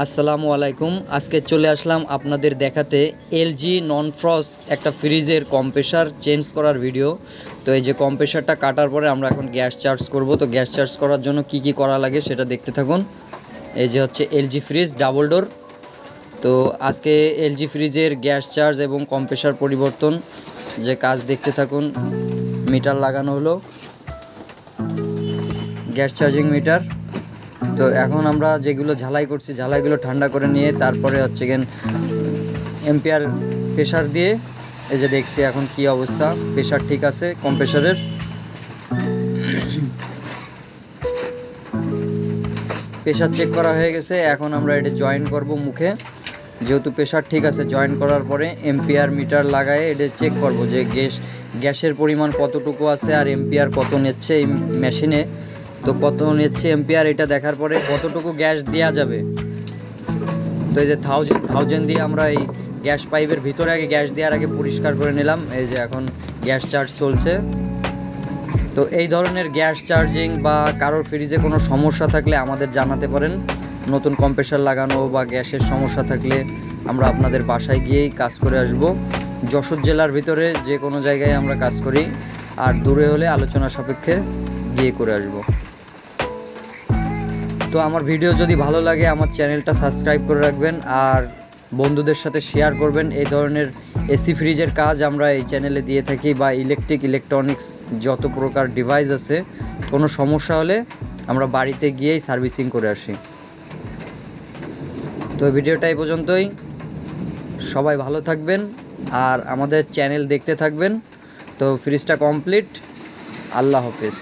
আসসালামু আলাইকুম। আজকে চলে আসলাম আপনাদের দেখাতে এলজি নন ফ্রস্ট একটা ফ্রিজের কম্প্রেসার চেঞ্জ করার ভিডিও। তো এই যে কম্প্রেসারটা কাটার পরে আমরা এখন গ্যাস চার্জ করব। তো গ্যাস চার্জ করার জন্য কি কি করা লাগে সেটা দেখতে থাকুন। এই যে হচ্ছে এলজি ফ্রিজ ডাবল ডোর। তো আজকে এলজি ফ্রিজের গ্যাস চার্জ এবং কম্প্রেসার পরিবর্তন যে কাজ দেখতে থাকুন। মিটার লাগানো হলো, গ্যাস চার্জিং মিটার। তো এখন আমরা যেগুলো ঝালাই করছি ঝালাইগুলো ঠান্ডা করে নিয়ে তারপরে হচ্ছে এম্পিয়ার প্রেশার দিয়ে এই যে দেখছি এখন কি অবস্থা। প্রেশার ঠিক আছে কম্প্রেসারের। প্রেশার চেক করা হয়ে গেছে, এখন আমরা এটা জয়েন করব মুখে। যেহেতু প্রেশার ঠিক আছে, জয়েন করার পরে এম্পিয়ার মিটার লাগায়ে এটা চেক করব যে গ্যাসের পরিমাণ কতটুকু আছে আর এম্পিয়ার কত নিচ্ছে এই মেশিনে। তো কত নিচ্ছে এম্পিয়ার এটা দেখার পরে কতটুকু গ্যাস দেওয়া যাবে। তো এই যে থাউজেন্ড দিয়ে আমরা এই গ্যাস পাইপের ভিতরে আগে গ্যাস দেওয়ার আগে পরিষ্কার করে নিলাম। এই যে এখন গ্যাস চার্জ চলছে। তো এই ধরনের গ্যাস চার্জিং বা কারোর ফ্রিজে কোনো সমস্যা থাকলে আমাদের জানাতে পারেন। নতুন কম্প্রেসার লাগানো বা গ্যাসের সমস্যা থাকলে আমরা আপনাদের বাসায় গিয়েই কাজ করে আসব। যশোর জেলার ভিতরে যে কোনো জায়গায় আমরা কাজ করি, আর দূরে হলে আলোচনা সাপেক্ষে গিয়ে করে আসব। তো আমার ভিডিও যদি ভালো লাগে আমার চ্যানেলটা সাবস্ক্রাইব করে রাখবেন আর বন্ধুদের সাথে শেয়ার করবেন। এই ধরনের এসি ফ্রিজের কাজ আমরা এই চ্যানেলে দিয়ে থাকি, বা ইলেকট্রনিক্স যত প্রকার ডিভাইস আছে কোনো সমস্যা হলে আমরা বাড়িতে গিয়েই সার্ভিসিং করে আসি। তো ভিডিওটা এই পর্যন্তই। সবাই ভালো থাকবেন আর আমাদের চ্যানেল দেখতে থাকবেন। তো ফ্রিজটা কমপ্লিট। আল্লাহ হাফেজ।